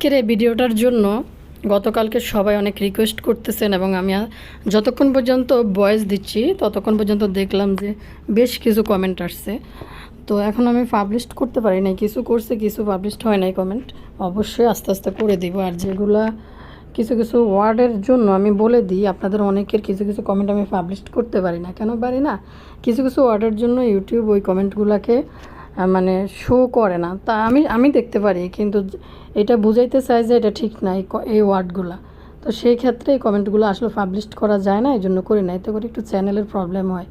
আজকের এই ভিডিওটার জন্য গতকালকে সবাই অনেক রিকোয়েস্ট করতেছেন এবং আমি যতক্ষণ পর্যন্ত ভয়েস দিচ্ছি ততক্ষণ পর্যন্ত দেখলাম যে বেশ কিছু কমেন্ট আসছে। তো এখন আমি পাবলিশ করতে পারি নাই, কিছু করছে কিছু পাবলিশ হয় নাই কমেন্ট। অবশ্যই আস্তে আস্তে করে দিব। আর যেগুলা কিছু কিছু ওয়ার্ডের জন্য আমি বলে দিই, আপনাদের অনেকের কিছু কিছু কমেন্ট আমি পাবলিশ করতে পারি না। কেন পারি না? কিছু কিছু ওয়ার্ডের জন্য ইউটিউব ওই কমেন্টগুলোকে মানে শো করে না। তা আমি দেখতে পারি, কিন্তু এটা বুঝাইতে চাই যে এটা ঠিক না এই ওয়ার্ডগুলো। তো সেই ক্ষেত্রে এই কমেন্টগুলো আসলে পাবলিশ করা যায় না, এই জন্য করি না। এতে করে একটু চ্যানেলের প্রবলেম হয়।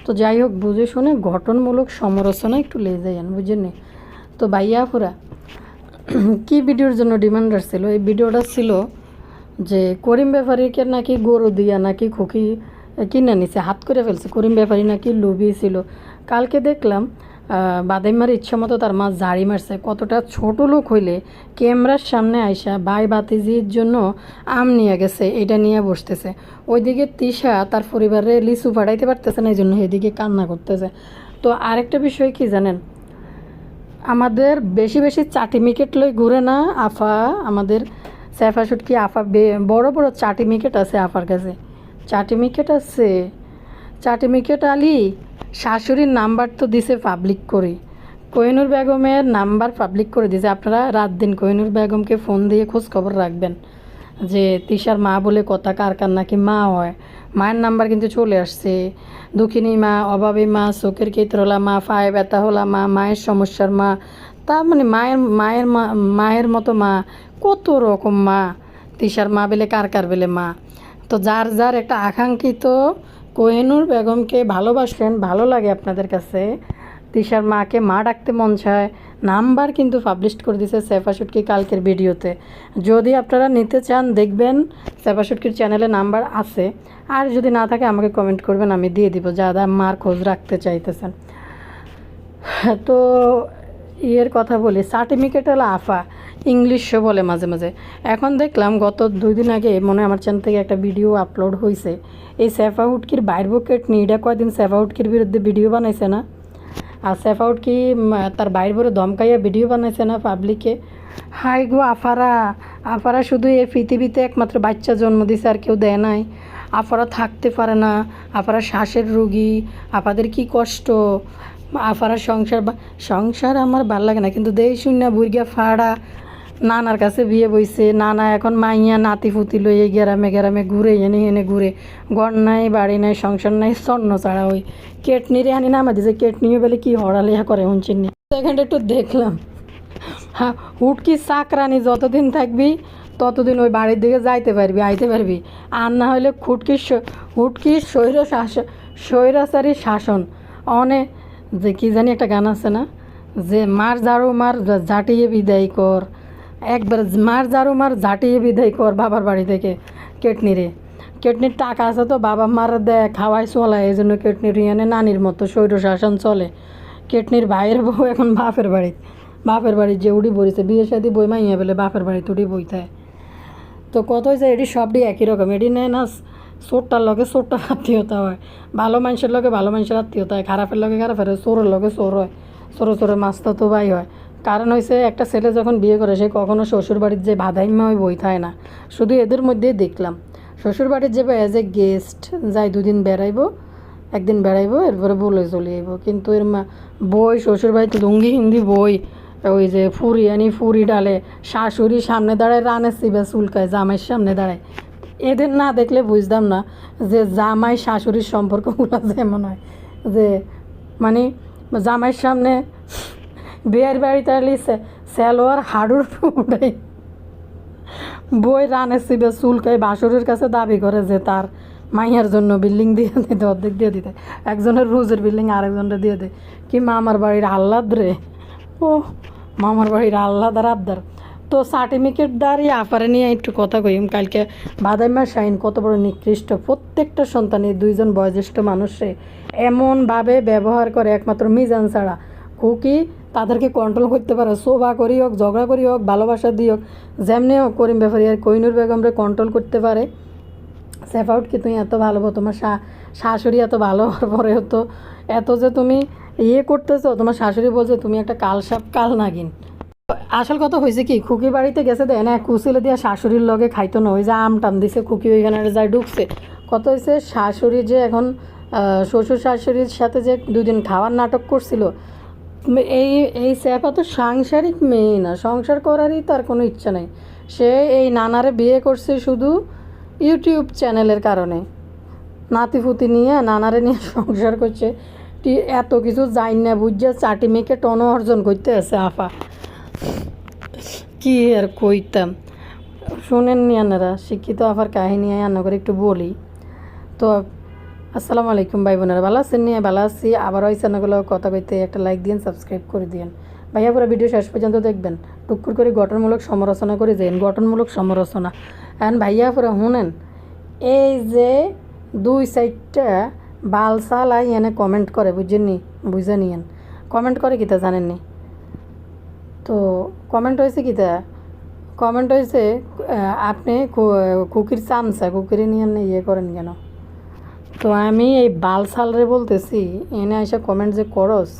তো যাই হোক, বুঝে শুনে গঠনমূলক সমালোচনা একটু লেগে যান, বুঝেন। তো ভাইয়াপুরা কি ভিডিওর জন্য ডিমান্ড আসছিল? এই ভিডিওটা ছিল যে করিম ব্যাপারীকে নাকি গরু দিয়া নাকি খুকি কিনে নিছে, হাত করে ফেলছে। করিম ব্যাপারী নাকি লোভী ছিল। কালকে দেখলাম বাদাইমার ইচ্ছা মতো তার মা জাড়ি মারছে। কতটা ছোট লোক হইলে ক্যামেরার সামনে আইসা ভাই বাতিজির জন্য আম নিয়ে গেছে, এটা নিয়ে বসতেছে। ওইদিকে তিশা তার পরিবারে লিচু পাঠাইতে পারতেছে না, এই জন্য এদিকে কান্না করতেছে। তো আরেকটা বিষয় কি জানেন, আমাদের বেশি বেশি চাটিমিকেট লই ঘুরে না আফা। আমাদের সেফা সুটকি আফা বড় বড় চাটিমিকেট আছে আফার কাছে। চাটিমিকেট আছে, চাটিমিকেট আলি শাশুড়ির নাম্বার তো দিছে পাবলিক করে। কোহিনুর বেগমের নাম্বার পাবলিক করে দিয়েছে। আপনারা রাত দিন কোহিনুর বেগমকে ফোন দিয়ে খোঁজ খবর রাখবেন যে তিশার মা বলে কথা কার কার নাকি মা হয়। মায়ের নাম্বার কিন্তু চলে আসছে। দুঃখিনী মা, অভাবী মা, চোখের কেতরলা মা, পায়ে ব্যথা হলা মা, মায়ের সমস্যার মা, তার মানে মায়ের মতো মা, কত রকম মা। তিশার মা বেলে কার কার বেলে মা। তো যার যার একটা আকাঙ্ক্ষিত কোহিনুর বেগমকে ভালোবাসেন, ভালো লাগে আপনাদের কাছে, তিশার মাকে মা ডাকতে মন চায়, নাম্বার কিন্তু পাবলিশ করে দিয়েছে সেফা সুটকি কালকের ভিডিওতে। যদি আপনারা নিতে চান দেখবেন সেফা সুটকির চ্যানেলে নাম্বার আছে। আর যদি না থাকে আমাকে কমেন্ট করবেন, আমি দিয়ে দিব যারা মার খোঁজ রাখতে চাইতেছেন। তো ইয়ের কথা বলি, সার্টিফিকেট হলো আফা ইংলিশও বলে মাঝে মাঝে। এখন দেখলাম গত 2 দিন আগে মনে হয় আমার চ্যানেল থেকে একটা ভিডিও আপলোড হয়েছে, এই সেফা হুটকির বাইর বুকেট নিয়ে এটা কয়দিন সেফা হুটকির বিরুদ্ধে ভিডিও বানাইছে না। আর সেফা হুটকি তার বাইর বলে ধমকাইয়া ভিডিও বানাইছে না পাবলিকে। হাই গো আফারা, আফারা শুধু এই পৃথিবীতে একমাত্র বাচ্চা জন্ম দিছে, আর কেউ দেয় নাই। আফারা থাকতে পারে না, আফারা শ্বাসের রুগী, আপাদের কি কষ্ট। আফারা সংসার আমার ভাল লাগে না, কিন্তু দেই শূন্য বুর্গা ফাড়া নানার কাছে বিয়ে বইছে। নানা এখন মাইয়া নাতি ফুতি লইয়ে গ্রামে গ্রামে ঘুরে, এনে ঘুরে। ঘর নাই, বাড়ি নাই, সংসার নাই, স্বর্ণ ছাড়া ওই কেটনিরে আনি নামা দিছে। কেটনিও বলে কি হড়ালিয়া করে শুনছিনি। সেখানটা একটু দেখলাম, হ্যাঁ, হুটকি চাকরানি যতদিন থাকবি ততদিন ওই বাড়ির দিকে যাইতে পারবি, আইতে পারবি। আর না হলে হুটকি স্বৈরাচারী শাসন অনে। যে কি জানি একটা গান আছে না, যে মার ঝাড়ু মার ঝাঁটিয়ে বিদায় কর, একবার মার ঝাড়ু মার ঝাঁটিয়ে বিদায় কর বাবার বাড়ি থেকে কেটনির টাকা আছে তো বাবা মার দেয়, খাওয়াই চলায়, এই জন্য কেটনির ইয়ানে নানির মতো স্বৈর শাসন চলে। কেটনির ভাইয়ের বউ এখন বাপের বাড়ি যে উড়ি বইছে, বিয়ে শাদি বই মাইয়া বলে বাপের বাড়িতে উড়ি বইতে। তো কত হয়েছে, এটি সবটি একই রকম। এটি নেয় না চোরটার লগে চোরটার আত্মীয়তা হয়, ভালো মানুষের লগে ভালো মানুষের আত্মীয়তা হয়, খারাপের লগে খারাপের হয়, চোরের লগে চোর হয়, চোরের মাস্তা তো ভাই হয়। কারণ হয়েছে একটা ছেলে যখন বিয়ে করে সে কখনো শ্বশুরবাড়ির যে ভাদাইম্মা ওই বই থাকে না। শুধু এদের মধ্যেই দেখলাম শ্বশুরবাড়ির যে অ্যাজ এ গেস্ট যাই, 2 দিন বেড়াইবো, একদিন বেড়াইবো, এরপরে বলে চলে যাইব। কিন্তু এর বই শ্বশুরবাড়িতে লুঙ্গি হিন্দি বই, ওই যে ফুরি ডালে, শাশুড়ি সামনে দাঁড়ায় রানের সিবে চুলকায়, জামাইয়ের সামনে দাঁড়ায়। এদের না দেখলে বুঝতাম না যে জামাই শাশুড়ির সম্পর্কগুলো যেমন হয়, যে মানে জামাইয়ের সামনে বিয়ের বাড়িতে আলিছে সেলোয়ার হাডুর উঠাই, বই রানের সিবে চুলকায়, বাসুরের কাছে দাবি করে যে তার মাইয়ার জন্য বিল্ডিং দিয়ে দিতে, অর্ধেক দিয়ে দিতে, একজনের রোজের বিল্ডিং আরেকজনের দিয়ে দেয়। কি মামার বাড়ির আহ্লাদ রে, ও মামার বাড়ির আহ্লাদ আর আবদার। তো সার্টিফিকেট দাঁড়িয়ে আফারে নিয়ে একটু কথা কইম। কালকে বাদাইমা শাইন কত বড় নিকৃষ্ট, প্রত্যেকটা সন্তানের 2 জন বয়োজ্যেষ্ঠ মানুষে এমনভাবে ব্যবহার করে, একমাত্র মিজান ছাড়া। খুকি তাদেরকে কন্ট্রোল করতে পারে, শোভা করি হোক, ঝগড়া করি হোক, ভালোবাসা দিয়ে হোক, যেমনি হোক করিম ব্যাপারী আর কোহিনুর বেগমরে কন্ট্রোল করতে পারে। সেফ আউট কি তুমি এত ভালো, তোমার শাশুড়ি এত ভালো হওয়ার পরেও তো এত যে তুমি করতেছো, তোমার শাশুড়ি বলছে তুমি একটা কালসাপ কাল নাগিন। আসল কথা হয়েছে কি, খুকি বাড়িতে গেছে দেয় না কুচিলে দিয়া শাশুড়ির লগে খাইতো না, ওই যে আম টাম দিছে খুকি ওইখানে যায় ঢুকছে। কত হয়েছে শাশুড়ি যে এখন শ্বশুর শাশুড়ির সাথে যে দুদিন খাওয়ার নাটক করছিল, এই এই স্যাপা তো সাংসারিক মেয়ে না, সংসার করারই তার কোনো ইচ্ছা নেই। সে এই নানারে বিয়ে করছে শুধু ইউটিউব চ্যানেলের কারণে, নাতিপুতি নিয়ে নানারে নিয়ে সংসার করছে। এত কিছু যাই না বুঝছে চাটি মেয়েকে টনও অর্জন করতে আছে আফা, কি আর কইতাম। শোনেননি আনারা শিক্ষিত আফার কাহিনী আন্না করে একটু বলি তো। আসসালামু আলাইকুম ভাই বোনেরা, ভালো আছেন? নিয়ে ভালো আছি। আবার ওই চ্যানেলগুলো কথা কইতে একটা লাইক দিন, সাবস্ক্রাইব করে দিন ভাইয়া। পুরো ভিডিও শেষ পর্যন্ত দেখবেন, টুকুর করে গঠনমূলক সমালোচনা করে যান, গঠনমূলক সমালোচনা। এখন ভাইয়া পুরো শুনেন, এই যে দুই সাইডটা বালসাল আই এনে কমেন্ট করে, বুঝেননি? বুঝে নিয়েন কমেন্ট করে কিতা জানেননি তো? কমেন্ট হয়েছে কিতা? কমেন্ট হয়েছে আপনি কুকির চামচা, কুকিরে নিয়ে ইয়ে করেন কেন? তো আমি এই বালসালরে বলতেছি, এনে এসে কমেন্ট যে করস,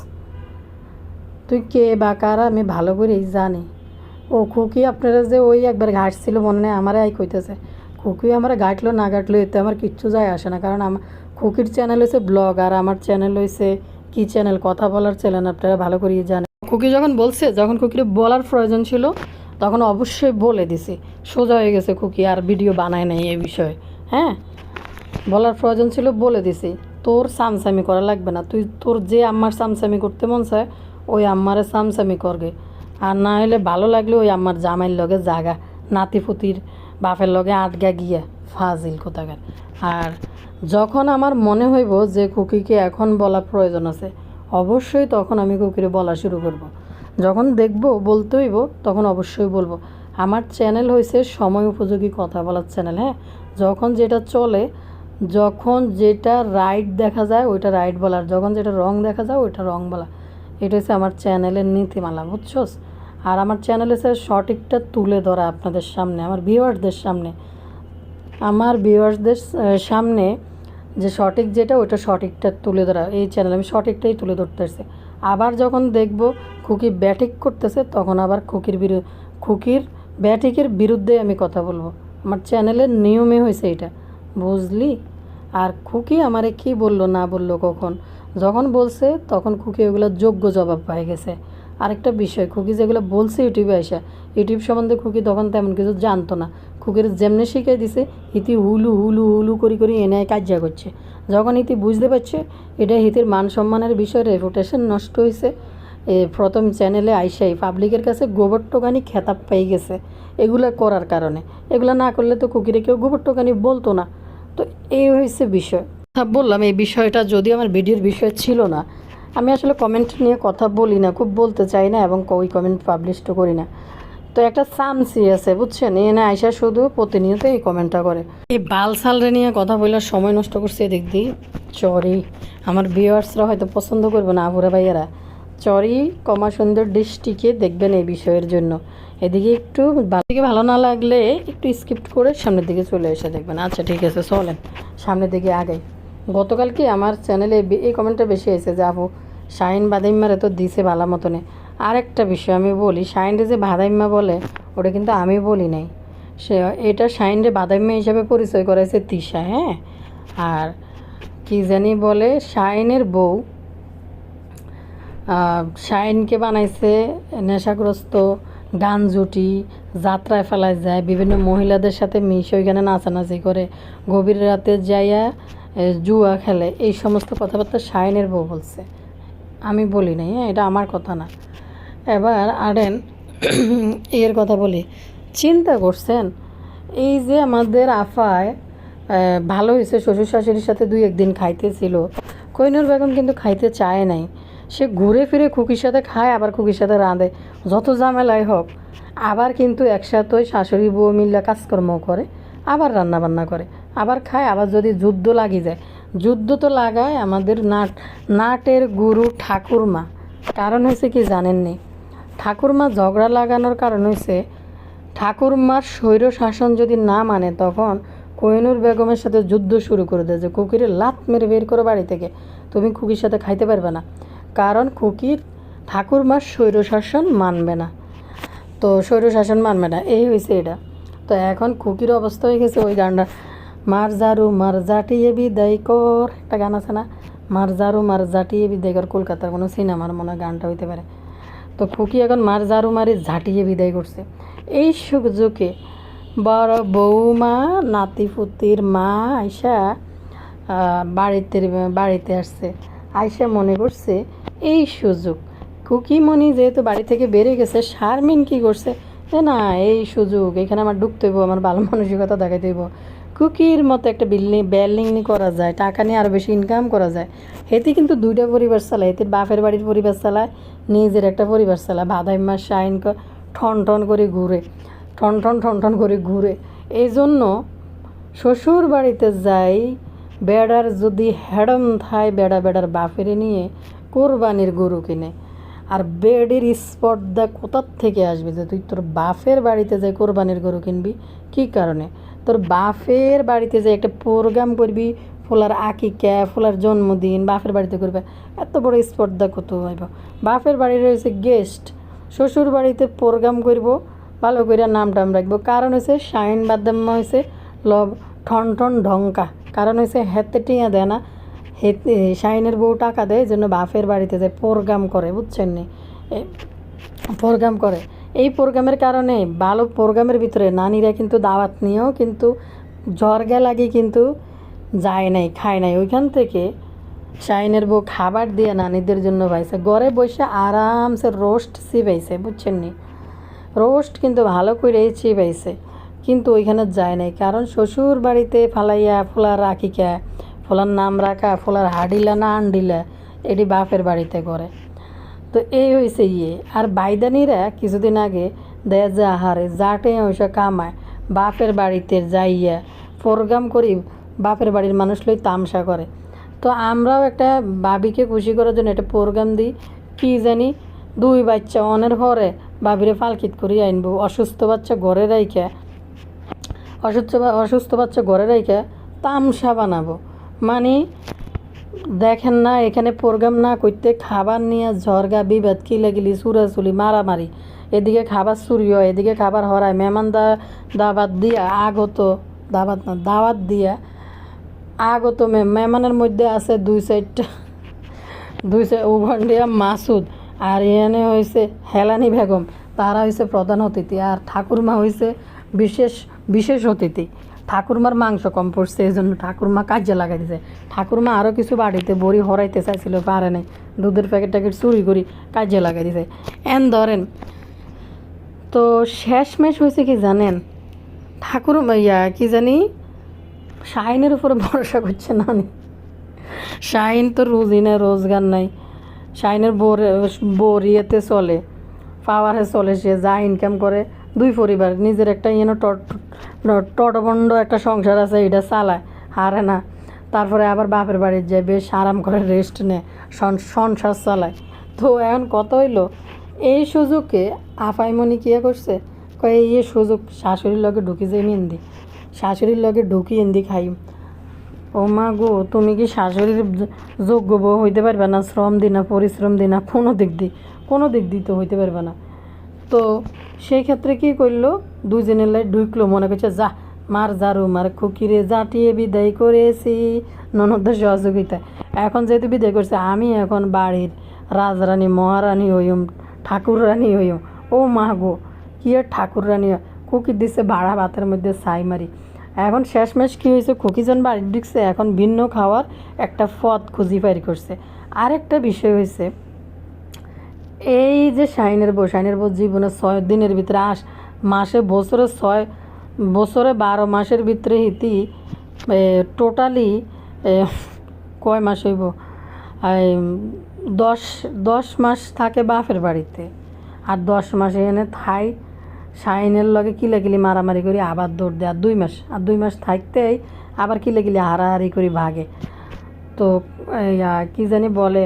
তুই কে বা কারা আমি ভালো করেই জানি। ও খুকি আপনারা যে ওই একবার ঘাটছিল মনে নেই, আমারে আই কইতেছে খুকি আমার ঘাটলো না ঘাটলো এতে আমার কিচ্ছু যায় আসে না, কারণ আমার খুকির চ্যানেল হয়েছে ব্লগ আর আমার চ্যানেল হয়েছে কি চ্যানেল, কথা বলার চ্যানেল, আপনারা ভালো করেই জানেন। খুকি যখন বলছে, যখন খুকির বলার প্রয়োজন ছিল তখন অবশ্যই বলে দিছি, সোজা হয়ে গেছে খুকি আর ভিডিও বানায় নাই এই বিষয়ে। হ্যাঁ, বলার প্রয়োজন ছিল বলে দিছি, তোর সামসামি করা লাগবে না, তুই তোর যে আম্মার সামসামি করতে মন চায় ওই আম্মারে সামসামি করবে, আর না হলে ভালো লাগলে ওই আম্মার জামাইয়ের লগে জাগা, নাতিপুতির বাপের লগে আটগা গিয়া ফাজিল কোথাকার। আর যখন আমার মনে হইব যে খুকিকে এখন বলা প্রয়োজন আছে, অবশ্যই তখন আমি খুকিরে বলা শুরু করব। যখন দেখব বলতে হইব তখন অবশ্যই বলবো। আমার চ্যানেল হয়েছে সময় উপযোগী কথা বলার চ্যানেল। হ্যাঁ, যখন যেটা চলে, যখন যেটা রাইট দেখা যায় ওইটা রাইট বলার, যখন যেটা রং দেখা যায় ওইটা রং বলা, এটা হচ্ছে আমার চ্যানেলের নীতিমালা, বুঝছোস? আর আমার চ্যানেলে স্যার সঠিকটা তুলে ধরা আপনাদের সামনে, আমার ভিউয়ার্সদের সামনে, আমার ভিউয়ার্সদের সামনে যে সঠিক যেটা ওইটা সঠিকটা তুলে ধরা, এই চ্যানেলে আমি সঠিকটাই তুলে ধরতেছি। আবার যখন দেখব খুকি ব্যাটিক করতেছে তখন আবার খুকির ব্যাটিকের বিরুদ্ধে আমি কথা বলবো। আমার চ্যানেলের নিয়মে হয়েছে এটা, বুঝলি? আর খুকি আমারে কি বললো না বললো কখন, যখন বলছে তখন খুকি ওগুলো যোগ্য জবাব পাই গেছে। আরেকটা বিষয়, খুকি যেগুলো বলছে ইউটিউবে আসা, ইউটিউব সম্বন্ধে খুকি তখন তেমন কিছু জানতো না। খুকির যেমনি শিখিয়ে দিছে ইতি হুলু হুলু হুলু করি করি এনে কাজা করছে। যখন ইতি বুঝতে পারছে এটা হিতির মান সম্মানের বিষয়, রেপুটেশন নষ্ট হয়েছে, প্রথম চ্যানেলে আইসাই পাবলিকের কাছে গোবর টোকানি খেতাব পেয়ে গেছে এগুলো করার কারণে। এগুলো না করলে তো খুকিরে কেউ গোবর টোকানি বলতো না। তো এই হয়েছে বিষয়। বললাম এই বিষয়টা যদিও আমার ভিডিওর বিষয় ছিল না, আমি আসলে কমেন্ট নিয়ে কথা বলি না, খুব বলতে চাই না, এবং ওই কমেন্ট পাবলিশও করি না। তো একটা সামসি আছে বুঝছেন, এনে আইসা শুধু প্রতিনিয়ত এই কমেন্টটা করে। এই বালসালরে নিয়ে কথা বলার সময় নষ্ট করছে এদিক দিয়ে চরি। আমার ভিউয়ার্সরা হয়তো পছন্দ করবে না, আবুরা ভাইয়ারা, চরি কমা সুন্দর ডিশটিকে দেখবেন এই বিষয়ের জন্য। এদিকে একটু দিকে ভালো না লাগলে একটু স্কিপ করে সামনের দিকে চলে এসে দেখবেন। আচ্ছা ঠিক আছে, চলেন সামনের দিকে আগাই। গতকালকে আমার চ্যানেলে এই কমেন্টটা বেশি এসেছে যে আপু শাহিন বাদাইম্মারে তো দিছে ভালো মতনে। আরেকটা বিষয় আমি বলি, শাহিনরে যে বাদাইম্মা বলে ওটা কিন্তু আমি বলি নাই, সে এটা শাহিনরে বাদাইম্মা হিসাবে পরিচয় করাইছে তিশা। হ্যাঁ, আর কি জানি বলে শাহিনের বউ শাহিনকে বানাইছে নেশাগ্রস্ত, গান জুটি, যাত্রায় ফেলায় যায়, বিভিন্ন মহিলাদের সাথে মিশে ওইখানে নাচানাচি করে, গভীর রাতে যাইয়া জুয়া খেলে, এই সমস্ত কথাবার্তা শাহিনের বউ বলছে, আমি বলি নাই। হ্যাঁ, এটা আমার কথা না। এবার আরেন এর কথা বলি, চিন্তা করছেন এই যে আমাদের আফায় ভালো হয়েছে শ্বশুর শাশুড়ির সাথে দুই একদিন খাইতেছিল, কোহিনূর বেগম কিন্তু খাইতে চায় নাই, সে ঘুরে ফিরে খুকির সাথে খায় আবার খুকির সাথে রাঁধে, যত ঝামেলাই হোক, আবার কিন্তু একসাথে ওই শাশুড়ি বউ মিল্লা কাজকর্ম করে, আবার রান্না বান্না করে, আবার খায়, আবার যদি যুদ্ধ লাগি যায়, যুদ্ধ তো লাগায় আমাদের নাটের গুরু ঠাকুরমা। কারণ হয়েছে কি জানেননি, ঠাকুরমা ঝগড়া লাগানোর কারণ হয়েছে ঠাকুরমার স্বৈর শাসন যদি না মানে তখন কোহিনূর বেগমের সাথে যুদ্ধ শুরু করে দেয় যে খুকিরে লাত মেরে বের করো বাড়ি থেকে, তুমি খুকির সাথে খাইতে পারবে না, কারণ খুকির ঠাকুরমার স্বৈর শাসন মানবে না। তো স্বৈর শাসন মানবে না, এই হয়েছে এটা। তো এখন খুকির অবস্থা হয়ে গেছে ওই গানটা, মার ঝাড়ু মার ঝাঁটিয়ে বিদায় কর, একটা গান আছে না, মার ঝাড়ু মার ঝাঁটিয়ে বিদায় কর, কলকাতার কোনো সিনেমার মনে হয় গানটা হইতে পারে। তো খুকি এখন মার ঝাড়ু মারি ঝাঁটিয়ে বিদায় করছে। এই সুযোগে বড় বৌমা নাতিপুতির মা আইসা বাড়িতে আসছে। আইসা মনে করছে এই সুযোগ, খুকি মনি যেহেতু বাড়ি থেকে বেরিয়ে গেছে, শারমিন কি করছে যে না এই সুযোগ, এখানে আমার ঢুকতে হইব, আমার ভালো মানসিকতা দেখাইতে হইব, খুকির মতো একটা বিল্ডিং করা যায়, টাকা নিয়ে আরও বেশি ইনকাম করা যায়। হেতি কিন্তু দুইটা পরিবার চালায়, হেতির বাপের বাড়ির পরিবার চালায়, নিজের একটা পরিবার চালায়, ভাদাই মাস শাইন ঠন ঠন করে ঘুরে, ঠন করে ঘুরে। এই জন্য শ্বশুর বাড়িতে যাই, বেড়ার যদি হ্যাডম থায় বেড়ার বাপেরে নিয়ে কোরবানির গরু কিনে। আর বেডের স্পর্ধা কোথার থেকে আসবে যে তুই তোর বাপের বাড়িতে যাই কোরবানির গরু কিনবি? কী কারণে? তোর বাপের বাড়িতে যাই একটা প্রোগ্রাম করবি, ফোলার আকিকা, ফোলার জন্মদিন বাপের বাড়িতে করবে, এত বড় স্পর্ধা কত হইব? বাপের বাড়ির রয়েছে গেস্ট, শ্বশুর বাড়িতে প্রোগ্রাম করব, ভালো করে নাম টাম রাখবো। কারণ হয়েছে শাইন বাদাম্য হয়েছে লব ঠন ঢঙ্কা, কারণ হয়েছে হেতে টিয়া দেয় না, হেতে শাইনের বউ টাকা দেয়, জন্য বাপের বাড়িতে যায় প্রোগ্রাম করে, বুঝছেন নি? প্রোগ্রাম করে। এই প্রোগ্রামের কারণে ভালো প্রোগ্রামের ভিতরে নানিরা কিন্তু দাওয়াত নিয়েও কিন্তু ঝরগা লাগে, কিন্তু যায় নাই, খায় নাই। ওইখান থেকে শাইনের বউ খাবার দিয়ে নানিদের জন্য পাইছে, ঘরে বসে আরামসে রোস্ট চিবাইছে, বুঝছেন নি? রোস্ট কিন্তু ভালো করে চিবাইছে, কিন্তু ওইখানে যায় নাই। কারণ শ্বশুর বাড়িতে ফালাইয়া ফোলার রাখিকা, ফোলার নাম রাখা, ফোলার হাডিলা না আন্ডিলা, এটি বাপের বাড়িতে করে। তো এই হয়েছে ইয়ে। আর বাইদানিরা কিছুদিন আগে দেয় যে আহারে যাটে ওইসব কামায়, বাপের বাড়িতে যাইয়া প্রোগ্রাম করি, বাপের বাড়ির মানুষ লই তামসা করে। তো আমরাও একটা বাবিকে খুশি করার জন্য একটা প্রোগ্রাম দিই, কি জানি 2 বাচ্চা অনের পরে বাবিরে ফালকিত করি আনবো, অসুস্থ বাচ্চা ঘরে রাইখা, অসুস্থ বাচ্চা ঘরে রাইখা তামসা বানাবো। মানে দেখেন না, এখানে প্রোগ্রাম না করতে খাবার নিয়ে ঝরগা বিবাদ, কিলাকিলি চুরাচুলি মারামারি, এদিকে খাবার চুরি হয়, এদিকে খাবার হরায়, মেহমান দাওয়াত দিয়া আগত, দাওয়াত দিয়া আগত মেহমানের মধ্যে আছে 2-4টা উগান্ডিয়া মাসুদ, আর এখানে হয়েছে হেলানি বেগম, তারা হয়েছে প্রধান অতিথি, আর ঠাকুরমা হয়েছে বিশেষ অতিথি। ঠাকুরমার মাংস কম পড়ছে, এই জন্য ঠাকুরমা কাজে লাগাই দিছে। ঠাকুরমা আরও কিছু বাড়িতে বড়ি হরাইতে চাইছিল, পারে নাই, দুধের প্যাকেট চুরি করি কাজে লাগাই দিছে। ধরেন তো শেষমেশ হয়েছে কি জানেন, কি জানি শাহিনের উপরে ভরসা করছে নানি। শাহিন তো রোজই না, রোজগার নাই, শাহিনের বোর ইয়েতে চলে, পাওয়ারে চলে, সে যা ইনকাম করে 2 পরিবার, নিজের একটা টটবন্ড একটা সংসার আছে, এটা চালায়, হারে না। তারপরে আবার বাপের বাড়ির যায়, বেশ আরাম করে রেস্ট নেয়, সংসার চালায়। তো এখন কত হইলো, এই সুযোগে আফাইমনি কিয়া করছে, কয় এই সুযোগ শাশুড়ির লগে ঢুকি যাই মেহেন্দি, শাশুড়ির লগে ঢুকি এন্দি খাই। ও মা গো, তুমি কি শাশুড়ির যোগ্য বউ হইতে পারবে না? শ্রম দি না, পরিশ্রম দি না, কোনো দিক দিয়ে তো হইতে পারবে না। তো সেই ক্ষেত্রে কী করলো, দুজনের লাই ঢুকলো, মনে করছে যা মার ঝাড়ু মার খুকিরে জাটিয়ে বিদায় করেছি ননদের সহযোগিতায়। এখন যেহেতু বিদায় করছে, আমি এখন বাড়ির রাজরানী মহারানী হইম, ঠাকুর রানী হইম। ও মা গো, কি আর ঠাকুর রানী, খুকি দিচ্ছে ভাড়া ভাতের মধ্যে ছাই মারি। এখন শেষমেশ কী হয়েছে, খুকিজন বাড়ি ঢুকছে, এখন ভিন্ন খাওয়ার একটা পথ খুঁজি পারি করছে। আরেকটা বিষয় হয়েছে, এই যে শাইনের বউ জীবনে 6 দিনের ভিতরে বছরে 12 মাসের ভিতরে হিতি টোটালি কয় মাস হইব, 10 মাস থাকে বাপের বাড়িতে, আর 10 মাস এখানে থাই শাইনের লগে কিলাকিলি মারামারি করি, আবার দৌড় দেয়, আর 2 মাস থাকতেই আবার কিলাকিলি হারাহারি করি ভাগে। তো কি জানি বলে,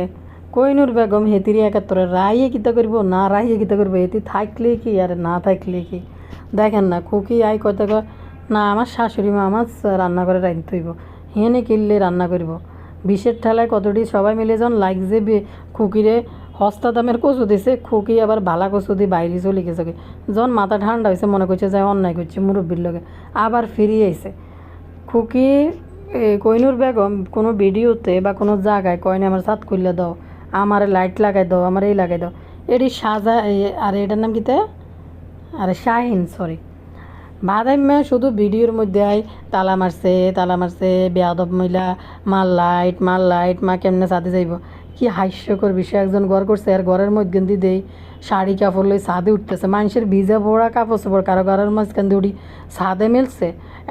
কইনুর বেগম হেতিরি 71 রাইয়ে কিতা করবো, না রাইয়ে কিতা করবো, এটি থাকলে কি আর না থাকলে কি। দেখেন না, খুকি আই কথা না, আমার শাশুড়ি মা আমার রান্না করে রাখতে হইব, হেনে কিনলে রান্না করব। বিষের ঠেলায় কতটি সবাই মিলে যখন লাগছে খুকিরে সস্তা দামের কচু দিছে, খুকি আবার ভালা কচু দিয়ে বাইরে চলে গেছে। যখন মাথা ঠান্ডা হয়েছে মনে করছে যে অন্যায় করছে মুরব্বীর লগে, আবার ফিরিয়ে আইছে। খুকি কইনুর বেগম কোনো ভিডিওতে বা কোনো জায়গায় কয়নি আমার ছাদ খুললে দাও, আমার লাইট লাগাই দাও, আমার এই লাগাই দাও। এটি সাজা আর এটার নাম কিতে, আরে শাহিন, সরি। বাদাইম্যা শুধু ভিডিওর মধ্যে আয় তালা মারছে বেয়াদব মহিলা, মাল লাইট মা কেমনে ছাদে যাইব। কি হাস্যকর বিষয়, একজন ঘর করছে আর ঘরের মধ্যখান দিয়ে দেই শাড়ি কাপড় লই ছাদে উঠতেছে। মানুষের ভিজা পড়া কাপড় চোপড় কারো ঘরের মাঝখান দিয়ে উঠি ছাদে মেলছে।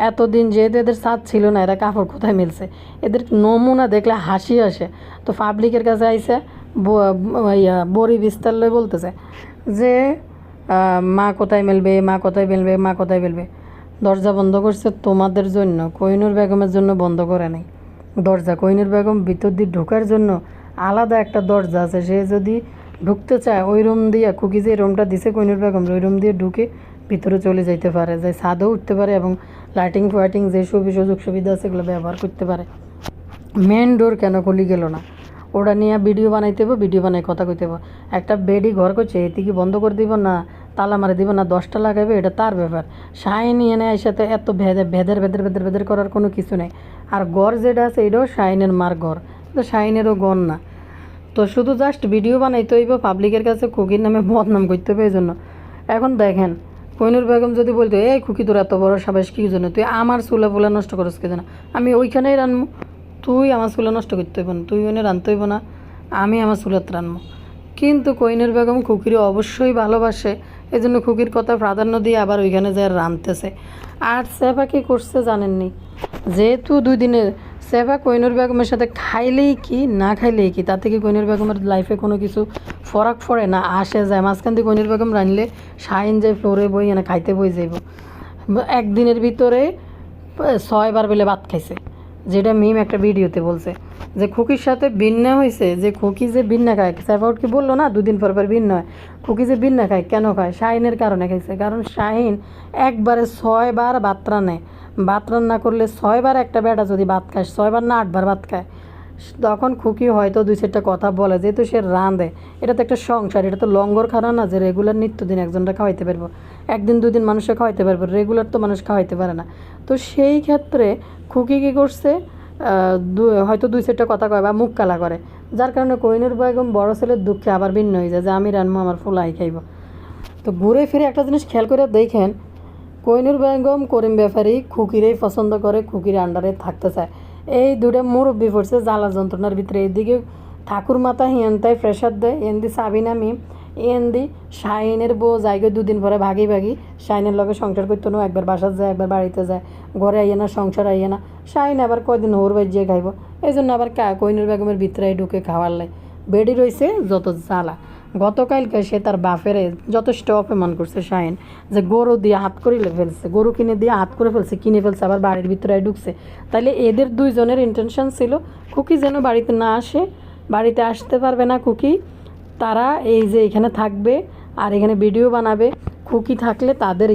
এতদিন যেহেতু এদের ছাদ ছিল না, এরা কাপড় কোথায় মেলছে? এদের নমুনা দেখলে হাসি আসে। তো পাবলিকের কাছে আইসে বড়ি বিস্তার লই বলতেছে যে মা কোথায় মেলবে, দরজা বন্ধ করছে তোমাদের জন্য, কোহিনুর বেগমের জন্য বন্ধ করে নাই দরজা। কোহিনুর বেগম ভিতর দিয়ে ঢোকার জন্য আলাদা একটা দরজা আছে, সে যদি ঢুকতে চায় ওই রুম দিয়ে, খুকি যে রুমটা দিছে কোহিনুর বেগম ওই রুম দিয়ে ঢুকে ভিতরে চলে যাইতে পারে, যে ছাদেও উঠতে পারে এবং লাইটিং ফাইটিং যে সুযোগ সুবিধা আছে এগুলো ব্যবহার করতে পারে। মেন ডোর কেন খুলি গেল না? ওটা নিয়ে ভিডিও বানাইতে হবে, ভিডিও বানাই কথা কইতে হবে। একটা বেডি ঘর করছে, এতে কি বন্ধ করে দিব না তালা মারে দিব না 10টা লাগাবে, এটা তার ব্যাপার। শাহিন এনে সাথে এত ভেদের করার কোনো কিছু নেই। আর ঘর যেটা আছে এটাও শাহিনের মার ঘর, তো শাহিনেরও ঘর না। তো শুধু জাস্ট ভিডিও বানাইতে হইব, পাবলিকের কাছে খুকির নামে বদনাম করতে হবে। এই জন্য এখন দেখেন কোহিনুর বেগম যদি বলতো এই খুকি তোর এত বড় সাবাস কী জন্য, তুই আমার চুলা ফুলা নষ্ট করস কে জানা, আমি ওইখানেই রানবো, তুই আমার চুলা নষ্ট করতে হইব না, তুই ওখানে রানতে হইব না, আমি আমার চুলাত রানবো। কিন্তু কোহিনুর বেগম খুকির অবশ্যই ভালোবাসে, এই জন্য খুকির কথা প্রাধান্য দিয়ে আবার ওইখানে যায় রানতেছে। আর সেবা কী করছে জানেননি? যেহেতু 2 দিনের সেবা কোহিনুর বেগমের সাথে খাইলেই কি না খাইলেই কি, তাতে কি কোহিনুর বেগমের লাইফে কোনো কিছু ফরাক পড়ে না, আসে যায়। মাঝখান দিয়ে কোহিনুর বেগম রানলে শাহিন যায় ফ্লোরে বই এনে খাইতে বই যাইব। একদিনের ভিতরে 6 বার বেলে ভাত খাইছে, যেটা মিম একটা ভিডিওতে বলছে যে খুকির সাথে ভিন্ন হয়েছে, যে খুকি যে ভিন্ন খায়। সাইফাউট কি বললো না 2 দিন পর ভিন্ন হয়? খুকি যে ভিন্ন খায় কেন খায়? শাহিনের কারণে খাইছে। কারণ শাহিন একবারে 6 বার ভাত রান্নে, ভাত রান্না করলে 6 বার একটা বেটা যদি ভাত খায়, 6 বার না 8 বার ভাত খায়, তখন খুকি হয়তো 2-4টা কথা বলে, যেহেতু সে রাঁধে। এটা তো একটা সংসার, এটা তো লঙ্গর খানা না যে রেগুলার নিত্যদিন একজনটা খাওয়াইতে পারবো, 1 দিন 2 দিন মানুষকে খাওয়াইতে পারবো, রেগুলার তো মানুষ খাওয়াইতে পারে না। তো সেই ক্ষেত্রে খুকি কী করছে, হয়তো 2-4টা কথা কয় বা মুখ কালা করে, যার কারণে কোহিনুর বেগম বড় ছেলের দুঃখে আবার ভিন্ন হয়ে যায় যে আমি রানবো, আমার ফুলাই খাইব। তো ঘুরে ফিরে একটা জিনিস খেয়াল করে দেখেন, কোহিনুর বেগম করিম ব্যাপারী খুকিরেই পছন্দ করে, খুকির আন্ডারে থাকতে চায়। এই 2টা মুরব্বি পড়ছে জ্বালা যন্ত্রণার ভিতরে। এদিকে ঠাকুর মাতা হিয়ান্তায় প্রেশার দেয়, এনদি সাবিনা মিম, এনদি শাহিনের বউ যাইগে 2 দিন পরে ভাগি শাহিনের লগে সংসার করতে নো, একবার বাসার যায় একবার বাড়িতে যায়, ঘরে আইয়ে না সংসার আইয়ে না। শাহিন আবার কয়দিন হোর বাজিয়ে খাইব, এই জন্য আবার কোহিনুর বেগমের ভিতরে ঢুকে খাওয়ার লাই বেডি রয়েছে যত জ্বালা। গতকালকে সে তার বাপেরে যথেষ্ট অপমান করছে শাহিন, যে গরু দিয়ে হাত করিলে ফেলছে, গরু কিনে দিয়ে হাত করে ফেলছে, কিনে ফেলছে, আবার বাড়ির ভিতরে ঢুকছে। তাইলে এদের 2 জনের ইন্টেনশন ছিল খুকি যেন বাড়িতে না আসে, বাড়িতে আসতে পারবে না খুকি, তারা এই যে এখানে থাকবে আর এখানে ভিডিও বানাবে। খুকি থাকলে তাদের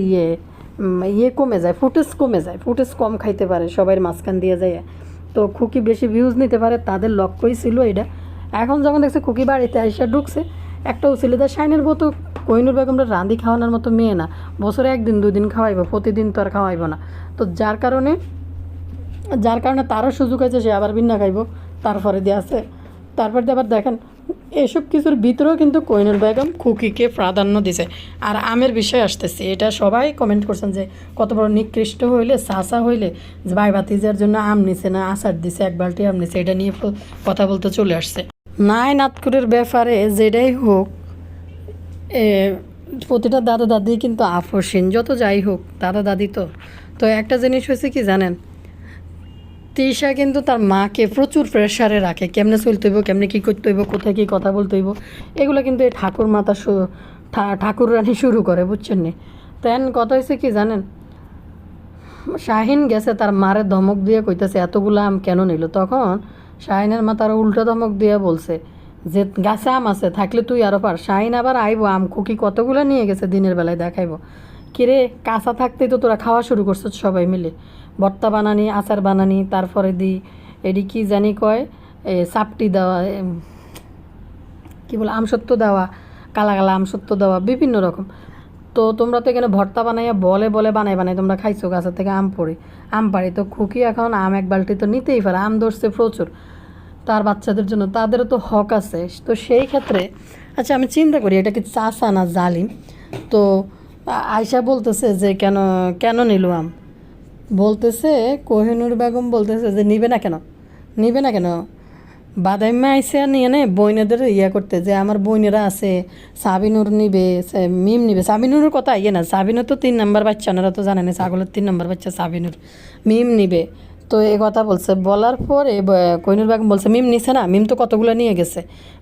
কমে যায়, ফুটেজ কম খাইতে পারে সবাই মাঝখান দিয়ে যায়। তো খুকি বেশি ভিউজ নিতে পারে, তাদের লক্ষ্যই ছিল এটা। এখন যখন দেখছে খুকি বাড়িতে আইসা ঢুকছে, একটা উচিলিদার শাইনের বউ তো কোহিনুর বেগমরা রাঁধি খাওয়ানোর মতো মেয়ে না, বছরে 1 দিন 2 দিন খাওয়াইব, প্রতিদিন তো আর খাওয়াইব না। তো যার কারণে তারও সুযোগ হয়েছে, সে আবার ভিন্ন খাইব, তারপরে দিয়ে আছে। তারপর দিয়ে আবার দেখেন এসব কিছুর ভিতরেও কিন্তু কোহিনুর বেগম খুকিকে প্রাধান্য দিছে। আর আমের বিষয় আসতেছে, এটা সবাই কমেন্ট করছেন যে কত বড় নিকৃষ্ট হইলে, চাষা হইলে যে ভাই ভাতিজার জন্য আম নিছে না, আচার দিছে, 1 বালতি আম নিছে, এটা নিয়ে কথা বলতে চলে আসছে। নাই নাতকুরের ব্যাপারে যেটাই হোক, প্রতিটা দাদা দাদি কিন্তু আপসীন, যত যাই হোক দাদা দাদি তো একটা জিনিস হয়েছে কি জানেন, তৃষা কিন্তু তার মাকে প্রচুর প্রেশারে রাখে, কেমনে চলতে হইব, কেমনে কী করতে হইব, কোথায় কী কথা বলতে হইব, এগুলো কিন্তু এই ঠাকুর মাতা ঠাকুর রানী শুরু করে, বুঝছেন নি? তেন কথা হয়েছে কি জানেন, শাহিন গেছে তার মারে ধমক দিয়ে কইতেছে এতগুলো আম কেন নিল, তখন শাহিনের মা তার উল্টো ধমক দিয়ে বলছে যে গাছে আম আছে, থাকলে তুই আরও পার। শাহিন আবার আইব, আম খুকি কতগুলো নিয়ে গেছে দিনের বেলায় দেখাইব, কিরে কাঁচা থাকতেই তো তোরা খাওয়া শুরু করছো সবাই মিলে, ভর্তা বানানি, আচার বানানি, তারপরে এডি কি জানি কয় চাপটি দেওয়া, কী বলে আমসত্ব দেওয়া, কালা কালা আমসত্ব দেওয়া, বিভিন্ন রকম। তো তোমরা তো এখানে ভর্তা বানাইয়া বলে বলে বানাই বানাই তোমরা খাইছো গাছের থেকে আম পাড়ি। তো খুকি এখন আম এক বালতি তো নিতেই পারে, আম ধরছে প্রচুর তার বাচ্চাদের জন্য, তাদেরও তো হক আছে। তো সেই ক্ষেত্রে আচ্ছা আমি চিন্তা করি এটা কি চাষা না জালিম। তো আয়শা বলতেছে যে কেন কেন নিল আম, বলতেছে কোহিনুর বেগম বলতেছে যে নিবে না কেন, নিবে না কেন, বাদাইমা আইসে আর নিয়ে নে বইনেদের ইয়া করতে, যে আমার বইনেরা আছে, সাবিনুর নিবে, মিম নিবে। সাবিনুরের কথা ইয়ে না, সাবিনুর তো 3 নম্বর বাচ্চা, ওনারা তো জানেন ছাগলের 3 নম্বর বাচ্চা সাবিনুর, মিম নিবে। তো এই কথা বলছে, বলার পরে কোহিনুর বেগম বলছে মিম নিছে না, মিম তো কতগুলো নিয়ে গেছে,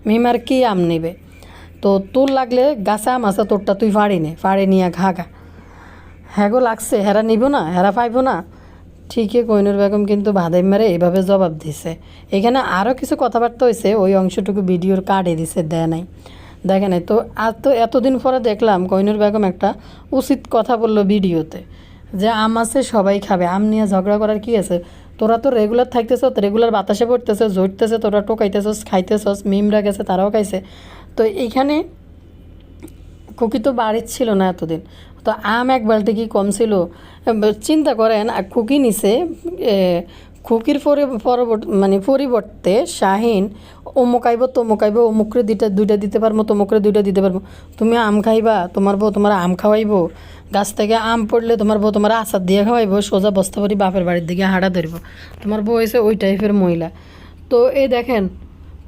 মিম আর কি আম নিবে। তো তোর লাগলে গাছে আম আছে, তোরটা তুই ফাড়ি নে, ফাড়ি নিয়ে ঘা ঘা। হ্যাঁ গো লাগছে, হেরা নিব না, হেরা পাইব না। ঠিকই কোহিনুর বেগম কিন্তু ভাদাইম্মারে এইভাবে জবাব দিছে। এখানে আরও কিছু কথাবার্তা হয়েছে, ওই অংশটুকু ভিডিওর কাটে দিছে, দেয় নাই, দেখে নাই। তো আর তো এতদিন পরে দেখলাম কোহিনুর বেগম একটা উচিত কথা বললো ভিডিওতে, যে আম আছে সবাই খাবে, আম নিয়ে ঝগড়া করার কি আছে, তোরা তো রেগুলার থাকতেছ, রেগুলার বাতাসে পড়তেছে, ঝরতেছে, তোরা টোকাইতেছস, খাইতেছস, মিমরা গেছে তারাও খাইছে। তো এইখানে খুকি তো বাড়ির ছিল না এতদিন, তো আম এক বালতি কি কম ছিল? চিন্তা করেন খুকি নিছে, খুকির মানে পরিবর্তে শাহিন অমুকাইব তমুকাইব, অমুকরে দুইটা দিতে পারবো, তমুকরে 2টা দিতে পারবো। তুমি আম খাইবা, তোমার বউ তোমার আম খাওয়াইবো, গাছ থেকে আম পড়লে তোমার বউ তোমার আচার দিয়ে খাওয়াইবো, সোজা বস্তা ভরি বাপের বাড়ির দিকে হাঁটা ধরব। তোমার বউ হয়েছে ওই টাইপের মহিলা। তো এই দেখেন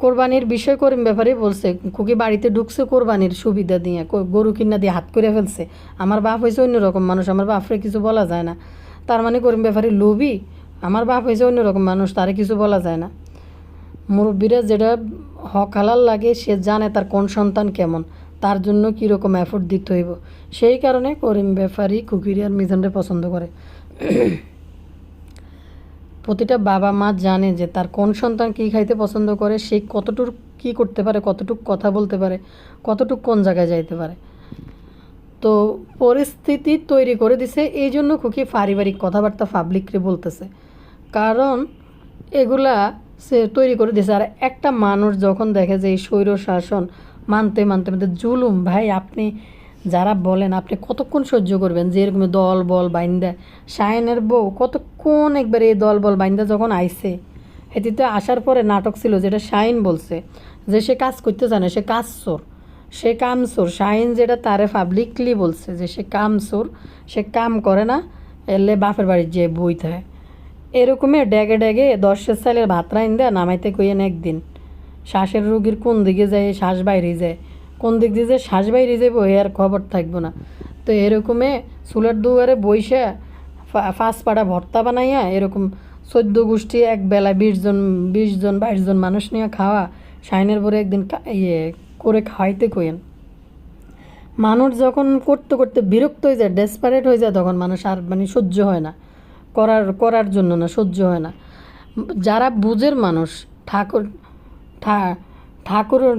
কোরবানির বিষয় করিম ব্যাপারে বলছে, খুকি বাড়িতে ঢুকছে কোরবানির সুবিধা দিয়ে, গরু কিনা দিয়ে হাত করে ফেলছে। আমার বাপ হয়েছে অন্যরকম মানুষ, আমার বাপরে কিছু বলা যায় না। তার মানে করিম ব্যাপারে লোভী, আমার বাপ হয়েছে অন্যরকম মানুষ, তারে কিছু বলা যায় না। মুরব্বীরা যেটা হক হালাল লাগে, সে জানে তার কোন সন্তান কেমন, তার জন্য কীরকম এফোর্ট দিতে হইব। সেই কারণে করিম ব্যাপারী খুকিরি আর মিজানরে পছন্দ করে। প্রতিটা বাবা মা জানে যে তার কোন সন্তান কী খাইতে পছন্দ করে, সে কতটুকু কী করতে পারে, কতটুকু কথা বলতে পারে, কতটুকু কোন জায়গায় যাইতে পারে। তো পরিস্থিতি তৈরি করে দিছে, এই জন্য খুকি পারিবারিক কথাবার্তা পাবলিকরে বলতেছে, কারণ এগুলা সে তৈরি করে দিছে। আর একটা মানুষ যখন দেখে যে এই স্বৈর শাসন মানতে মানতে মানতে জুলুম, ভাই আপনি যারা বলেন আপনি কতক্ষণ সহ্য করবেন, যে এরকম দল বল বাইন্দা, শাহিনের বউ কতক্ষণ একবার এই দল বল বাইন্দা যখন আইছে, এটিতে আসার পরে নাটক ছিল যেটা শাহিন বলছে যে সে কাজ করতে জানে, সে কাজ চোর, সে কাম চোর। শাহিন যেটা তারে পাবলিকলি বলছে যে সে কাম চোর, সে কাম করে না, এলে বাপের বাড়ির যে বই থাকে। এরকমই ড্যাগে ড্যাগে 10 সালের ভাত রাইন দেয় নামাইতে কইয়েন একদিন। শ্বাসের রোগীর কোন দিকে যায়, শ্বাস বাইরে যায়, কোন দিক দিয়ে যে শ্বাস বাইরে যাবো এ আর খবর থাকবো না। তো এরকমে চুলের দুয়ারে বইসা 5 পাড়া ভর্তা বানাইয়া এরকম 14 গোষ্ঠী এক বেলায় 20 জন 22 জন মানুষ নিয়ে খাওয়া, শাইনের পরে একদিন ইয়ে করে খাওয়াইতে কইেন। মানুষ যখন করতে করতে বিরক্ত হয়ে যায়, ডেসপারেট হয়ে যায়, তখন মানুষ আর মানে সহ্য হয় না, করার জন্য না, সহ্য হয় না। যারা বুঝের মানুষ,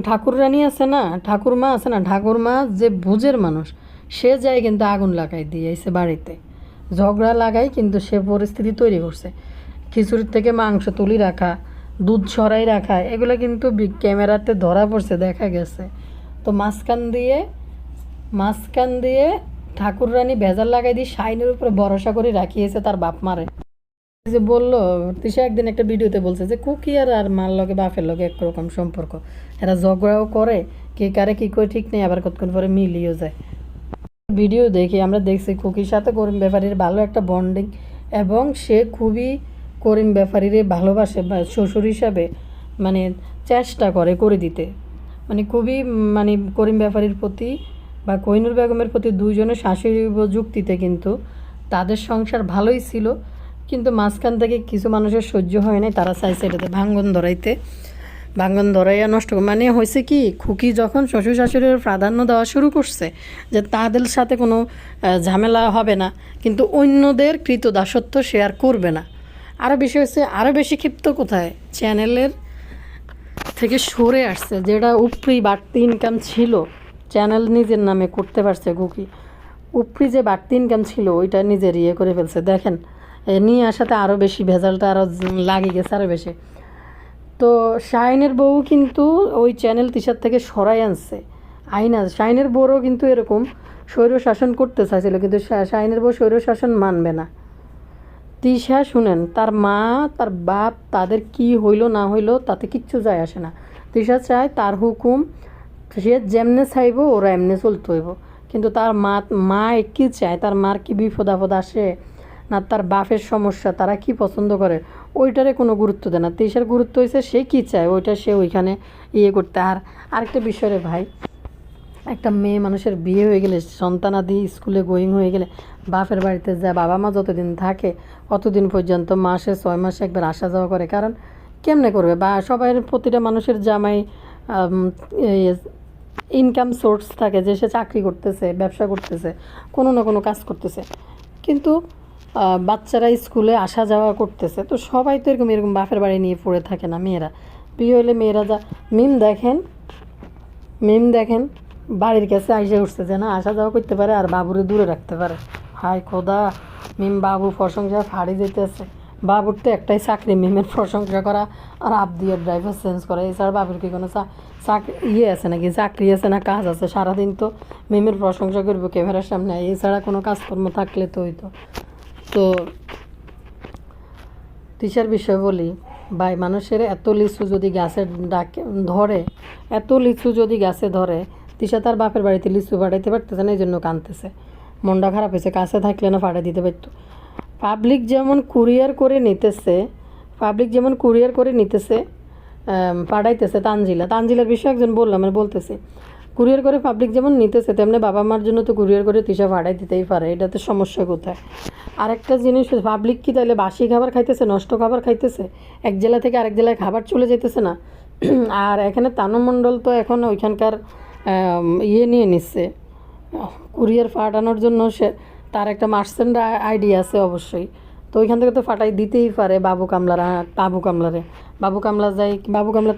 ঠাকুররানী আছে না, ঠাকুরমা আছে না, ঠাকুরমা যে বুঝের মানুষ, সে যায় কিন্তু আগুন লাগাই দিয়েছে বাড়িতে, ঝগড়া লাগাই কিন্তু সে পরিস্থিতি তৈরি করছে। খিচুড়ির থেকে মাংস তুলি রাখা, দুধ সরাই রাখা, এগুলো কিন্তু ক্যামেরাতে ধরা পড়ছে, দেখা গেছে। তো মাঝখান দিয়ে ঠাকুররানী ভেজাল লাগাই দিয়ে শাইনের উপরে ভরসা করে রাখিয়েছে তার বাপ মারে। যে বললো তিশা একদিন একটা ভিডিওতে বলছে যে কুকি আর মার লগে বাপের লগে একরকম সম্পর্ক, এরা ঝগড়াও করে, কে কারে কী করে ঠিক নেই, আবার কতক্ষণ পরে মিলিয়েও যায়। ভিডিও দেখি আমরা দেখছি কুকির সাথে করিম ব্যাপারীর ভালো একটা বন্ডিং, এবং সে খুবই করিম ব্যাপারীর ভালোবাসে, বা শ্বশুর হিসাবে মানে চেষ্টা করে দিতে, মানে খুবই মানে করিম ব্যাপারীর প্রতি বা কোহিনুর বেগমের প্রতি দুইজনের শাশুড়ি যুক্তিতে কিন্তু তাদের সংসার ভালোই ছিল। কিন্তু মাঝখান থেকে কিছু মানুষের সহ্য হয় নাই, তারা চাইছে এটাতে ভাঙ্গন ধরাইয়া নষ্ট, মানে হয়েছে কি খুকি যখন শ্বশুর শাশুড়ির প্রাধান্য দেওয়া শুরু করছে যে তাদের সাথে কোনো ঝামেলা হবে না, কিন্তু অন্যদের কৃতদাসত্ব শেয়ার করবে না। আরও বেশি হয়েছে, আরও বেশি ক্ষিপ্ত কোথায়, চ্যানেলের থেকে সরে আসছে, যেটা উপরি বাড়তি ইনকাম ছিল চ্যানেল নিজের নামে করতে পারছে খুকি, উপরি যে বাড়তি ইনকাম ছিল ওইটা নিজের ইয়ে করে ফেলছে। দেখেন নিয়ে আসাতে আরও বেশি ভেজালটা আরও লাগিয়ে গেছে আরও বেশি। তো শাহিনের বউ কিন্তু ওই চ্যানেল তিশার থেকে সরাই আনছে। আইনা শাহিনের বউরও কিন্তু এরকম স্বৈর শাসন করতে চাইছিল, কিন্তু শাহিনের বউ স্বৈর শাসন মানবে না। তিশা শুনেন, তার মা তার বাপ তাদের কি হইলো না হইলো তাতে কিচ্ছু যায় আসে না। তিশা চায় তার হুকুম সে যেমনে চাইব ওরা এমনি চলতে হইব। কিন্তু তার মা কী চায়, তার মার কি বিপদ আপদ আসে না তার বাপের সমস্যা, তারা কি পছন্দ করে ওইটারে কোনো গুরুত্ব দেয় না। তিশার গুরুত্ব হয়েছে সে কী চায় ওইটা সে ওইখানে করতে। আর আরেকটা বিষয় রে ভাই, একটা মেয়ে মানুষের বিয়ে হয়ে গেলে, সন্তানাদি স্কুলে গোয়িং হয়ে গেলে বাপের বাড়িতে যায়, বাবা মা যতদিন থাকে অতদিন পর্যন্ত মাসে 6 মাসে একবার আসা যাওয়া করে। কারণ কেমনে করবে, বা সবাই প্রতিটা মানুষের জামাই ইনকাম সোর্স থাকে, যে সে চাকরি করতেছে, ব্যবসা করতেছে, কোনো না কোনো কাজ করতেছে। কিন্তু বাচ্চারা স্কুলে আসা যাওয়া করতেছে, তো সবাই তো এরকম বাপের বাড়ি নিয়ে পড়ে থাকে না। মেয়েরা বিয়ে হলে মেয়েরা যা মিম দেখেন বাড়ির কাছে আইসে উঠছে, যে না আসা যাওয়া করতে পারে আর বাবুরে দূরে রাখতে পারে। হায় খোদা, মিম বাবুর প্রশংসা ফাড়ি যেতেছে। বাবুর তো একটাই চাকরি, মিমের প্রশংসা করা আর আপ দিয়ে ড্রাইভার চেঞ্জ করা। এছাড়া বাবুর কি কোনো চাকরি আছে নাকি, চাকরি আছে না কাজ আছে? সারাদিন তো মিমের প্রশংসা করবো ক্যামেরার সামনে, এছাড়া কোনো কাজকর্ম থাকলে তো হইতো। তো তিশার বিষয় বলি ভাই, মানুষের এত লিচু যদি গাছে ধরে, এত লিচু যদি গাছে ধরে, তিশা তার বাপের বাড়িতে লিচু ফাটাইতে পারতেছে না, এই জন্য কাঁদতেছে। মনটা খারাপ হয়েছে, কাছে থাকলে না ফাটাই দিতে পারতো। পাবলিক যেমন কুরিয়ার করে নিতেছে পাঠাইতেছে। তানজিলার বিষয়ে একজন বললাম, বলতেছে কুরিয়ার করে পাবলিক যেমন নিতেছে, তেমনি বাবা মার জন্য তো কুরিয়ার করে তিশা ভাড়াই দিতেই পারে। এটাতে সমস্যা কোথায়? আরেকটা জিনিস, পাবলিক কি তাহলে বাসি খাবার খাইতেছে, নষ্ট খাবার খাইতেছে? এক জেলা থেকে আরেক জেলায় খাবার চলে যেতেছে না? আর এখানে তানুমণ্ডল তো এখন ওইখানকার নিয়ে নিচ্ছে কুরিয়ার পাঠানোর জন্য। সে তার একটা মার্চেন্ট আইডি আছে অবশ্যই, তো ওইখান থেকে তো ফাটাই দিতেই পারে বাবু কামলার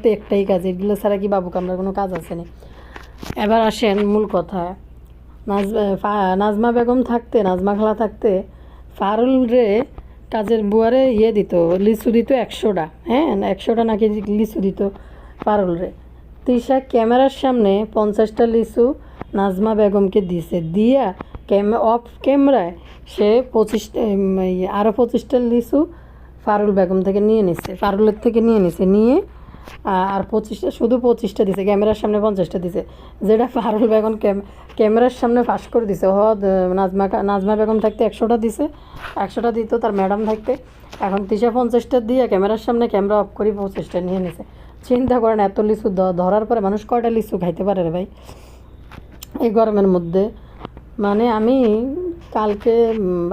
তো একটাই কাজ, এগুলো ছাড়া কি বাবু কামলার কোনো কাজ আছে না? এবার আসেন মূল কথায়। নাজমা খালা থাকতে ফারুল রে কাজের বুয়ারে দিত, লিচু দিত 100টা। হ্যাঁ, 100টা নাকি লিচু দিত ফারুল রে। তিশা ক্যামেরার সামনে 50টা লিচু নাজমা বেগমকে দিয়া অফ ক্যামেরায় সে 25টা আরও 25টা লিচু ফারুলের থেকে নিয়ে নিয়ে আর 25টা, শুধু 25টা দিছে, ক্যামেরার সামনে 50টা দিছে, যেটা ফারুল বেগম ক্যামেরার সামনে ফাঁস করে দিছে। নাজমা বেগম থাকতে 100টা দিছে, 100টা দিত তার ম্যাডাম থাকতে। এখন তিশা 50টা দিয়ে ক্যামেরার সামনে ক্যামেরা অফ করে 25টা নিয়ে নিছে। চিন্তা করেন, এত লিচু ধরার পরে মানুষ কয়টা লিচু খাইতে পারে রে ভাই এই গরমের মধ্যে? মানে আমি কালকে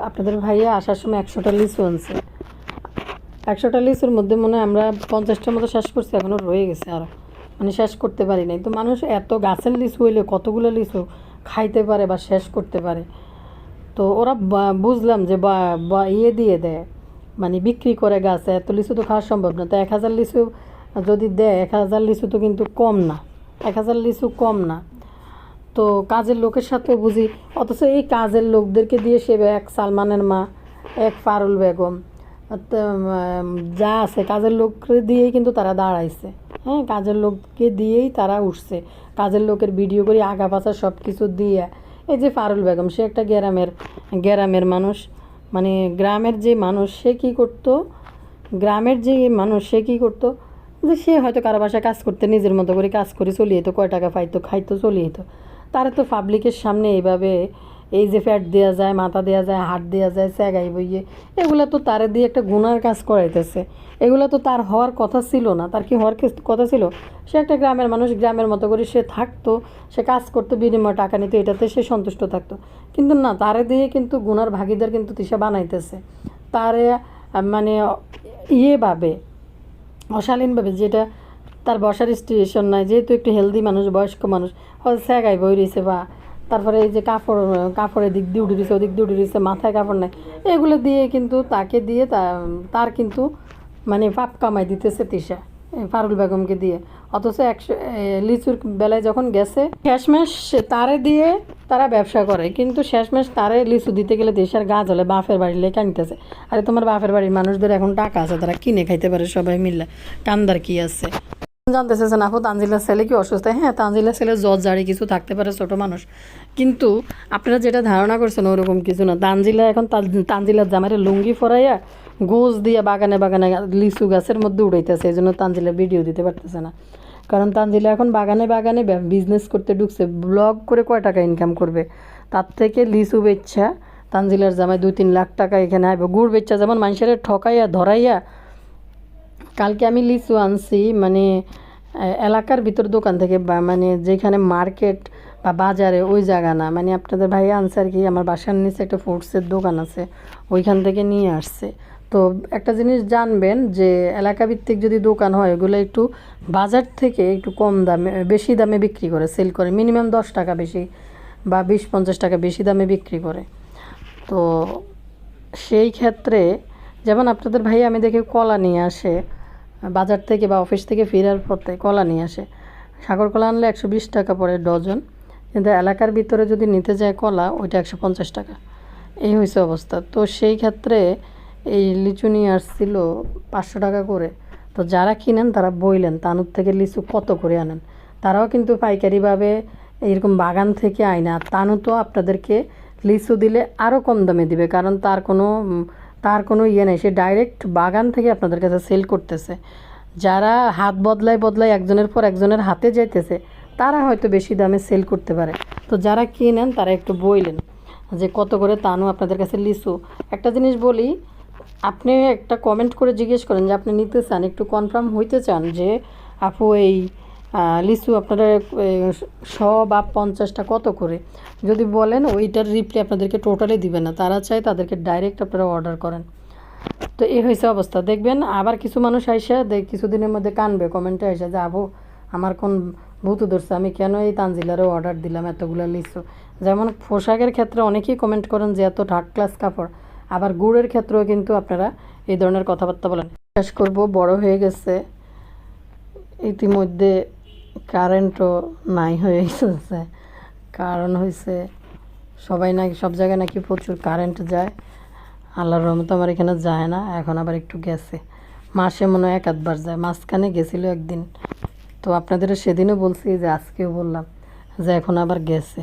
আপনাদের ভাইয়া আসার সময় 100টা লিচু আনছে। 100টা লিচুর মধ্যে মনে হয় আমরা 50টার মতো শেষ করছি, এখনও রয়ে গেছে আরও, মানে শেষ করতে পারি নাই। তো মানুষ এত গাছের লিচু হইলে কতগুলো লিচু খাইতে পারে বা শেষ করতে পারে? তো ওরা বুঝলাম যে দিয়ে দেয়, মানে বিক্রি করে গাছে। এত লিচু তো খাওয়া সম্ভব না। তো 1000 লিচু যদি দেয়, 1000 লিচু তো কিন্তু কম না, 1000 লিচু কম না। তো কাজের লোকের সাথেও বুঝি, অথচ এই কাজের লোকদেরকে দিয়ে সে এক সালমানের মা, এক ফারুল বেগম, যা আছে কাজের লোককে দিয়েই কিন্তু তারা দাঁড়াইছে। হ্যাঁ, কাজের লোককে দিয়েই তারা উঠছে, কাজের লোকের ভিডিও করে আগা পাছা সব কিছু দিয়ে। এই যে ফারুল বেগম, সে একটা গ্রামের মানুষ, মানে গ্রামের যে মানুষ, সে কী করতো, যে সে হয়তো কারো বাসায় কাজ করতে নিজের মতো করে কাজ করে চলিয়ে যেত, কয় টাকা পাইতো, খাইতো, চলিয়ে যেত। তারা তো পাবলিকের সামনে এইভাবে এই যে ফ্যাট দেওয়া যায়, মাথা দেওয়া যায়, হাট দেওয়া যায়, স্যাগাই বইয়ে, এগুলো তো তারে দিয়ে একটা গুনার কাজ করাইতেছে। এগুলো তো তার হওয়ার কথা ছিল না। তার কি হওয়ার কথা ছিল? সে একটা গ্রামের মানুষ, গ্রামের মতো করে সে থাকতো, সে কাজ করতো, বিনিময় টাকা নিত, এটাতে সে সন্তুষ্ট থাকতো। কিন্তু না, তারে দিয়ে কিন্তু গুনার ভাগিদার কিন্তু তিশা বানাইতেছে। তারে মানে ভাবে, অশালীনভাবে, যেটা তার বসার স্টেশন নাই, যেহেতু একটু হেলদি মানুষ, বয়স্ক মানুষ, হয়তো স্যাগাই বই রয়েছে, বা তারপরে এই যে কাপড়ের দিক দিয়ে উঠে দিয়েছে, ওদিক দিয়ে উঠে দিয়েছে, মাথায় কাপড় নাই, এগুলো দিয়ে কিন্তু তাকে দিয়ে তার কিন্তু মানে পাপ কামাই দিতেছে তিশা। পারুল বেগমকে দিয়ে, অথচ 100 লিচুর বেলায় যখন গেছে শেষমেশ তারে দিয়ে তারা ব্যবসা করে, কিন্তু শেষমেশ তারে লিচু দিতে গেলে দেশের গা জ্বলে, বাপের বাড়ির লেখা আনতেছে। আরে তোমার বাপের বাড়ির মানুষদের এখন টাকা আছে, তারা কিনে খাইতে পারে সবাই মিলে, কান্দার কি আছে? জানতে চাইছেন আপু তানজিলার ছেলে কি অসুস্থ? হ্যাঁ, তানজিলার ছেলে জ্বর জারি কিছু থাকতে পারে, ছোট মানুষ, কিন্তু আপনারা যেটা ধারণা করছেন ওরকম কিছু না। তানজিলা এখন তানজিলার জামাইরে লুঙ্গি ফরাইয়া গোজ দিয়ে বাগানে বাগানে লিচু গাছের মধ্যে উড়াইতেছে, এই জন্য তানজিলা ভিডিও দিতে পারতেছে না। কারণ তানজিলা এখন বাগানে বাগানে বিজনেস করতে ঢুকছে, ব্লগ করে কয় টাকা ইনকাম করবে, তার থেকে লিচু বেচ্ছা তানজিলার জামাই 2-3 লাখ টাকা এখানে আইব। গুড় বেচ্ছা যেমন মানুষের ঠকাইয়া ধরাইয়া, কালকে আমি লিচু আনছি মানে এলাকার ভিতর দোকান থেকে, বা মানে যেখানে মার্কেট বা বাজারে ওই জায়গা না, মানে আপনাদের ভাইয়া আনছে আর কি, আমার বাসার নিচে একটা ফ্রুটসের দোকান আছে, ওইখান থেকে নিয়ে আসছে। তো একটা জিনিস জানবেন যে এলাকা ভিত্তিক যদি দোকান হয় ওগুলো একটু বাজার থেকে একটু কম দামে বেশি দামে বিক্রি করে, সেল করে, মিনিমাম 10 টাকা বেশি বা 20-50 টাকা বেশি দামে বিক্রি করে। তো সেই ক্ষেত্রে যেমন আপনাদের ভাই আমি দেখি কলা নিয়ে আসে বাজার থেকে বা অফিস থেকে ফেরার পথে, কলা নিয়ে আসে, সাগর কলা আনলে 120 টাকা পড়ে ডজন, কিন্তু এলাকার ভিতরে যদি নিতে যায় কলা ওইটা 150 টাকা, এই হয়েছে অবস্থা। তো সেই ক্ষেত্রে এই লিচু নিয়ে আসছিল 500 টাকা করে। তো যারা কিনেন তারা বইলেন তানুর থেকে লিচু কত করে আনেন, তারাও কিন্তু পাইকারিভাবে এরকম বাগান থেকে আয় না। আর তানু তো আপনাদেরকে লিচু দিলে আরও কম দামে দিবে, কারণ তার কোনো ইয়ে নেই, সে ডাইরেক্ট বাগান থেকে আপনাদের কাছে সেল করতেছে। যারা হাত বদলায় বদলায় একজনের পর একজনের হাতে যাইতেছে তারা হয়তো বেশি দামে সেল করতে পারে। তো যারা কিনেন তারা একটু বইলেন যে কত করে তানু আপনাদের কাছে লিচু। একটা জিনিস বলি, আপনি একটা কমেন্ট করে জিজ্ঞেস করেন যে আপনি নিতে চান, একটু কনফার্ম হইতে চান যে আপু এই লিচু আপনারা 100 বা 50টা কত করে, যদি বলেন ওইটার রিপ্লাই আপনাদেরকে টোটালি দিবে না, তারা চায় তাদেরকে ডাইরেক্ট আপনারা অর্ডার করেন। তো এই হয়েছে অবস্থা। দেখবেন আবার কিছু মানুষ আইসা কিছুদিনের মধ্যে কানবে কমেন্টে আইসা যে আপু আমার কোন ভূত ধরছে, আমি কেন এই তানজিলারও অর্ডার দিলাম এতগুলো লিচু। যেমন পোশাকের ক্ষেত্রে অনেকেই কমেন্ট করেন যে এত থার্ড ক্লাস কাপড়, আবার গুড়ের ক্ষেত্রেও কিন্তু আপনারা এই ধরনের কথাবার্তা বলেন। বিশ্বাস করবো বড় হয়ে গেছে, ইতিমধ্যে কারেন্টও নাই হয়ে গেছে। কারণ হয়েছে সবাই নাকি সব জায়গায় নাকি প্রচুর কারেন্ট যায়, আল্লাহর রহমতে আমার এখানে যায় না, এখন আবার একটু গেছে, মাসে মনে হয় 1-8 বার যায়, মাঝখানে গেছিলো একদিন। তো আপনাদের সেদিনও বলছি যে আজকেও বললাম যে এখন আবার গেছে।